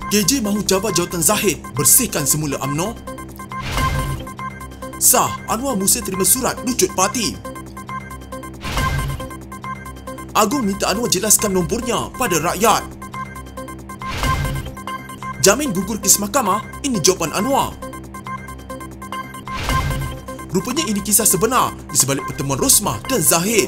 KJ mahu jabat jawatan Zahid bersihkan semula UMNO. Sah, Anwar Musa terima surat lucut parti. Agong minta Anwar jelaskan nombornya pada rakyat. Jamin gugur kes mahkamah, ini jawapan Anwar. Rupanya ini kisah sebenar di sebalik pertemuan Rosmah dan Zahid.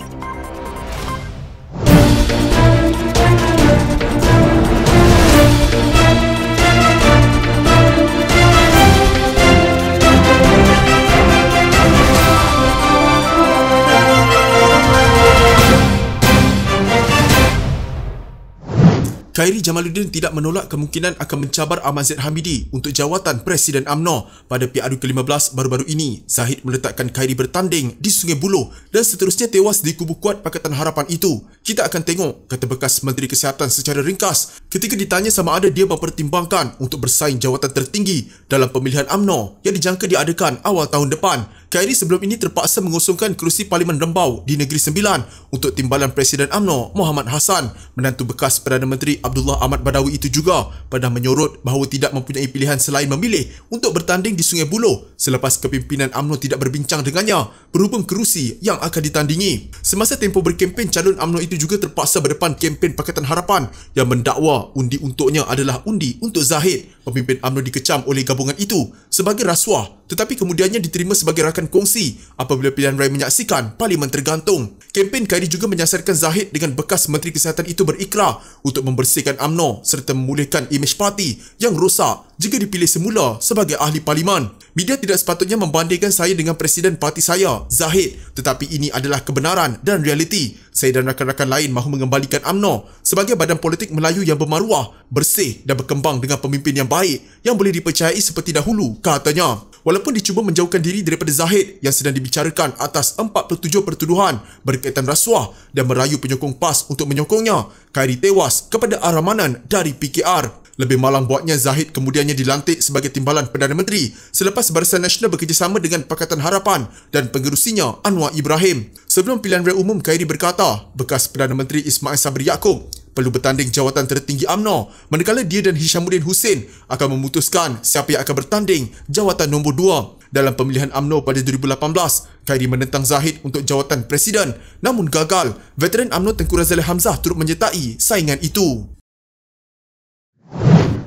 Khairi Jamaluddin tidak menolak kemungkinan akan mencabar Ahmad Zaid Hamidi untuk jawatan Presiden UMNO pada PRU ke-15 baru-baru ini. Zahid meletakkan Khairi bertanding di Sungai Buloh dan seterusnya tewas di kubu kuat Pakatan Harapan itu. Kita akan tengok, kata bekas Menteri Kesihatan secara ringkas ketika ditanya sama ada dia mempertimbangkan untuk bersaing jawatan tertinggi dalam pemilihan UMNO yang dijangka diadakan awal tahun depan. Khairi sebelum ini terpaksa mengosongkan kerusi Parlimen Rembau di Negeri Sembilan untuk timbalan Presiden UMNO Muhammad Hassan. Menantu bekas Perdana Menteri Abdullah Ahmad Badawi itu juga pada menyorot bahawa tidak mempunyai pilihan selain memilih untuk bertanding di Sungai Buloh selepas kepimpinan UMNO tidak berbincang dengannya berhubung kerusi yang akan ditandingi. Semasa tempoh berkempen, calon UMNO itu juga terpaksa berdepan kempen Pakatan Harapan yang mendakwa undi untuknya adalah undi untuk Zahid. Pemimpin UMNO dikecam oleh gabungan itu sebagai rasuah, tetapi kemudiannya diterima sebagai rakan kongsi apabila pilihan raya menyaksikan Parlimen tergantung. Kempen Khairi juga menyasarkan Zahid dengan bekas Menteri Kesihatan itu berikrar untuk membersihkan UMNO serta memulihkan imej parti yang rosak jika dipilih semula sebagai ahli parlimen. Media tidak sepatutnya membandingkan saya dengan presiden parti saya, Zahid, tetapi ini adalah kebenaran dan realiti. Saya dan rakan-rakan lain mahu mengembalikan UMNO sebagai badan politik Melayu yang bermaruah, bersih dan berkembang dengan pemimpin yang baik yang boleh dipercayai seperti dahulu, katanya. Walaupun dicuba menjauhkan diri daripada Zahid yang sedang dibicarakan atas 47 pertuduhan berkaitan rasuah dan merayu penyokong PAS untuk menyokongnya, Khairi tewas kepada aramanan dari PKR. Lebih malang buatnya, Zahid kemudiannya dilantik sebagai timbalan Perdana Menteri selepas Barisan Nasional bekerjasama dengan Pakatan Harapan dan pengerusinya Anwar Ibrahim. Sebelum pilihan raya umum, Khairi berkata bekas Perdana Menteri Ismail Sabri Yaakob perlu bertanding jawatan tertinggi UMNO, manakala dia dan Hishamuddin Hussein akan memutuskan siapa yang akan bertanding jawatan nombor 2. Dalam pemilihan UMNO pada 2018, Khairi menentang Zahid untuk jawatan Presiden namun gagal. Veteran UMNO Tengku Razaleigh Hamzah turut menyertai saingan itu.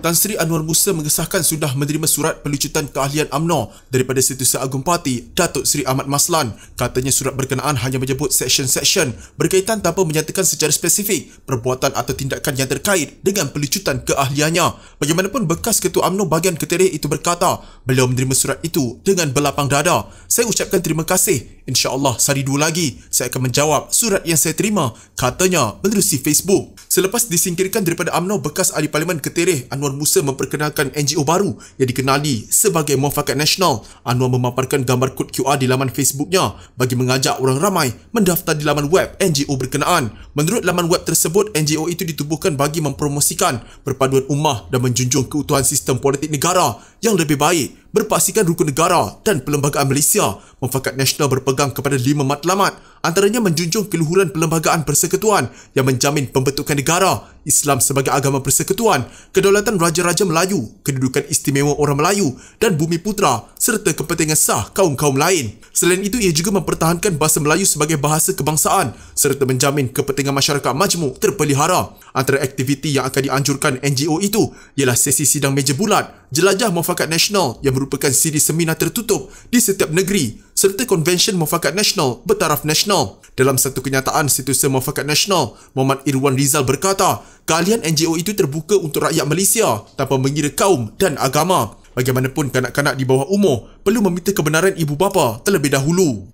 Tan Sri Anwar Musa mengesahkan sudah menerima surat pelucutan keahlian UMNO daripada Setiausaha Agung Parti, Datuk Seri Ahmad Maslan. Katanya surat berkenaan hanya menyebut seksyen-seksyen berkaitan tanpa menyatakan secara spesifik perbuatan atau tindakan yang terkait dengan pelucutan keahliannya. Bagaimanapun, bekas Ketua UMNO bahagian Ketereh itu berkata beliau menerima surat itu dengan berlapang dada. Saya ucapkan terima kasih. InsyaAllah sehari dua lagi saya akan menjawab surat yang saya terima, katanya menerusi Facebook. Selepas disingkirkan daripada UMNO, bekas Ahli Parlimen Ketereh Anwar Musa memperkenalkan NGO baru yang dikenali sebagai Muafakat Nasional. Anwar memaparkan gambar kod QR di laman Facebooknya bagi mengajak orang ramai mendaftar di laman web NGO berkenaan. Menurut laman web tersebut, NGO itu ditubuhkan bagi mempromosikan perpaduan ummah dan menjunjung keutuhan sistem politik negara yang lebih baik, berpaksikan rukun negara dan perlembagaan Malaysia. Muafakat Nasional berpegang kepada 5 matlamat, antaranya menjunjung keluhuran perlembagaan persekutuan yang menjamin pembentukan negara, Islam sebagai agama persekutuan, kedaulatan Raja-Raja Melayu, kedudukan istimewa orang Melayu dan bumi putera serta kepentingan sah kaum-kaum lain. Selain itu, ia juga mempertahankan bahasa Melayu sebagai bahasa kebangsaan serta menjamin kepentingan masyarakat majmuk terpelihara. Antara aktiviti yang akan dianjurkan NGO itu ialah sesi sidang meja bulat, Jelajah Muafakat Nasional yang merupakan siri seminar tertutup di setiap negeri serta konvensyen Muafakat Nasional bertaraf nasional. Dalam satu kenyataan, Setiausaha Muafakat Nasional Muhammad Irwan Rizal berkata, keahlian NGO itu terbuka untuk rakyat Malaysia tanpa mengira kaum dan agama. Bagaimanapun, kanak-kanak di bawah umur perlu meminta kebenaran ibu bapa terlebih dahulu.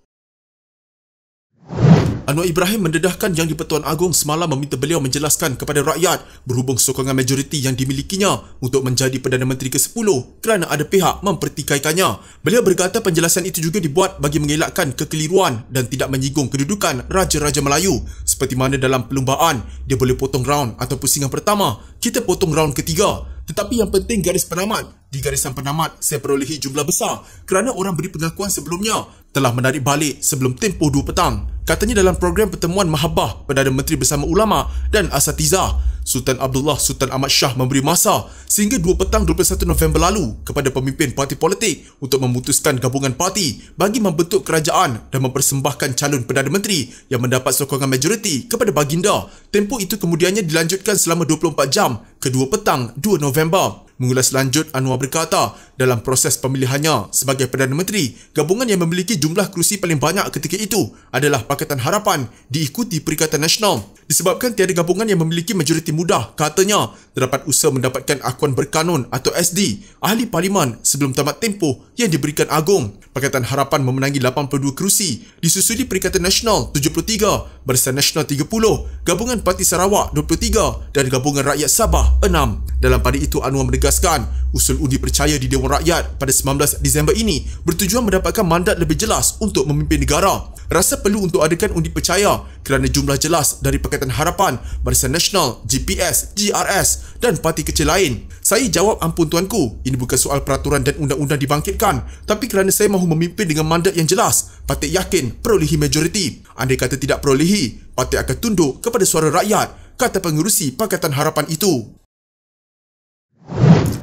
Anwar Ibrahim mendedahkan Yang di-Pertuan Agong semalam meminta beliau menjelaskan kepada rakyat berhubung sokongan majoriti yang dimilikinya untuk menjadi Perdana Menteri ke-10 kerana ada pihak mempertikaikannya. Beliau berkata penjelasan itu juga dibuat bagi mengelakkan kekeliruan dan tidak menyinggung kedudukan Raja-Raja Melayu. Seperti mana dalam perlumbaan, dia boleh potong round atau pusingan pertama, kita potong round ketiga. Tetapi yang penting garis penamat Di garisan penamat, saya perolehi jumlah besar kerana orang beri pengakuan sebelumnya telah menarik balik sebelum tempoh 2 petang. Katanya dalam program pertemuan Mahabbah Perdana Menteri bersama ulama dan asatizah, Sultan Abdullah Sultan Ahmad Shah memberi masa sehingga 2 petang 21 November lalu kepada pemimpin parti politik untuk memutuskan gabungan parti bagi membentuk kerajaan dan mempersembahkan calon Perdana Menteri yang mendapat sokongan majoriti kepada baginda. Tempoh itu kemudiannya dilanjutkan selama 24 jam ke 2 petang 2 November. Mengulas lanjut, Anwar berkata, dalam proses pemilihannya sebagai Perdana Menteri, gabungan yang memiliki jumlah kerusi paling banyak ketika itu adalah Pakatan Harapan diikuti Perikatan Nasional. Disebabkan tiada gabungan yang memiliki majoriti mudah, katanya, terdapat usaha mendapatkan akuan berkanun atau SD, ahli parlimen sebelum tamat tempoh yang diberikan agung. Pakatan Harapan memenangi 82 kerusi, disusuli Perikatan Nasional 73, Barisan Nasional 30, Gabungan Parti Sarawak 23 dan Gabungan Rakyat Sabah 6. Dalam pada itu, Anwar menegaskan, usul undi percaya di Dewan Rakyat pada 19 Disember ini bertujuan mendapatkan mandat lebih jelas untuk memimpin negara. Rasa perlu untuk adakan undi percaya kerana jumlah jelas dari Pakatan Harapan, Barisan Nasional, GPS, GRS dan parti kecil lain. Saya jawab, ampun tuanku, ini bukan soal peraturan dan undang-undang dibangkitkan, tapi kerana saya mahu memimpin dengan mandat yang jelas, parti yakin perolehi majoriti. Andai kata tidak perolehi, parti akan tunduk kepada suara rakyat, kata pengerusi Pakatan Harapan itu.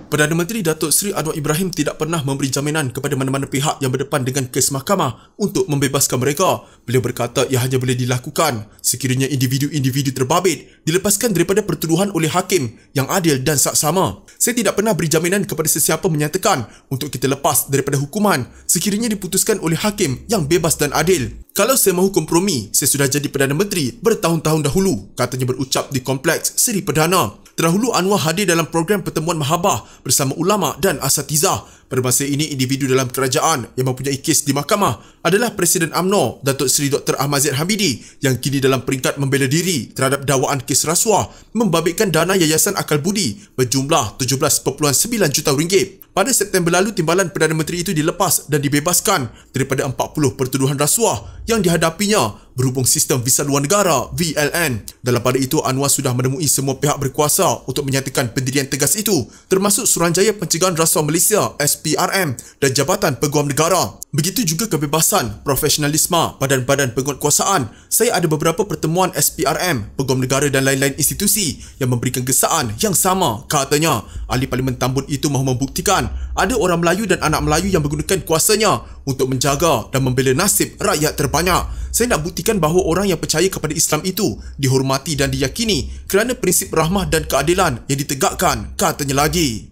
Perdana Menteri Datuk Seri Anwar Ibrahim tidak pernah memberi jaminan kepada mana-mana pihak yang berdepan dengan kes mahkamah untuk membebaskan mereka. Beliau berkata ia hanya boleh dilakukan sekiranya individu-individu terbabit dilepaskan daripada pertuduhan oleh hakim yang adil dan saksama. Saya tidak pernah beri jaminan kepada sesiapa menyatakan untuk kita lepas daripada hukuman sekiranya diputuskan oleh hakim yang bebas dan adil. Kalau saya mahu kompromi, saya sudah jadi Perdana Menteri bertahun-tahun dahulu, katanya berucap di Kompleks Seri Perdana. Terdahulu Anwar hadir dalam program pertemuan Mahabbah bersama ulama dan asatizah. Pada masa ini, individu dalam kerajaan yang mempunyai kes di mahkamah adalah Presiden UMNO, Datuk Seri Dr. Ahmad Zahid Hamidi yang kini dalam peringkat membela diri terhadap dakwaan kes rasuah membabitkan dana Yayasan Akal Budi berjumlah 17.9 juta ringgit. Pada September lalu, timbalan Perdana Menteri itu dilepas dan dibebaskan daripada 40 pertuduhan rasuah yang dihadapinya berhubung sistem visa luar negara VLN. Dalam pada itu, Anwar sudah menemui semua pihak berkuasa untuk menyatakan pendirian tegas itu, termasuk Suruhanjaya Pencegahan Rasuah Malaysia SPRM dan Jabatan Peguam Negara. Begitu juga kebebasan, profesionalisme badan-badan penguatkuasaan. Saya ada beberapa pertemuan SPRM, Peguam Negara dan lain-lain institusi yang memberikan gesaan yang sama, katanya. Ahli Parlimen Tambun itu mahu membuktikan ada orang Melayu dan anak Melayu yang menggunakan kuasanya untuk menjaga dan membela nasib rakyat terbanyak. Saya nak buktikan bahawa orang yang percaya kepada Islam itu dihormati dan diyakini kerana prinsip rahmah dan keadilan yang ditegakkan, katanya lagi.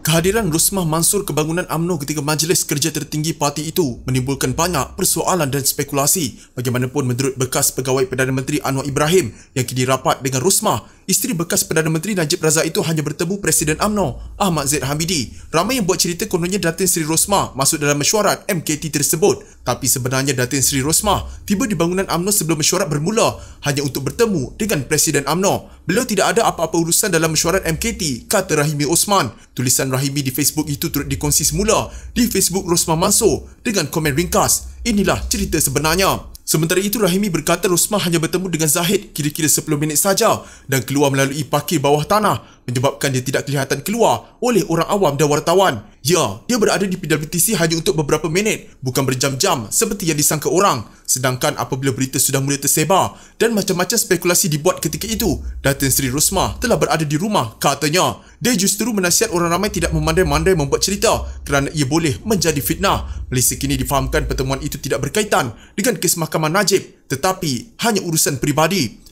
Kehadiran Rosmah Mansur Kebangunan UMNO ketika Majlis Kerja Tertinggi parti itu menimbulkan banyak persoalan dan spekulasi. Bagaimanapun, menurut bekas pegawai Perdana Menteri Anwar Ibrahim yang kini rapat dengan Rosmah, isteri bekas Perdana Menteri Najib Razak itu hanya bertemu Presiden UMNO Ahmad Zahid Hamidi. Ramai yang buat cerita kononnya Datin Seri Rosmah masuk dalam mesyuarat MKT tersebut. Tapi sebenarnya Datin Seri Rosmah tiba di bangunan UMNO sebelum mesyuarat bermula hanya untuk bertemu dengan Presiden UMNO. Beliau tidak ada apa-apa urusan dalam mesyuarat MKT, kata Rahimi Osman. Tulisan Rahimi di Facebook itu turut dikongsi semula di Facebook Rosmah Mansur dengan komen ringkas, inilah cerita sebenarnya. Sementara itu, Rahimi berkata Rosmah hanya bertemu dengan Zahid kira-kira 10 minit saja dan keluar melalui parkir bawah tanah menyebabkan dia tidak kelihatan keluar oleh orang awam dan wartawan. Ya, dia berada di PWTC hanya untuk beberapa minit, bukan berjam-jam seperti yang disangka orang. Sedangkan apabila berita sudah mula tersebar dan macam-macam spekulasi dibuat ketika itu, Datin Seri Rosmah telah berada di rumah, katanya. Dia justru menasihat orang ramai tidak memandai-mandai membuat cerita kerana ia boleh menjadi fitnah. Malaysia kini difahamkan pertemuan itu tidak berkaitan dengan kes Mahkamah Najib, tetapi hanya urusan peribadi.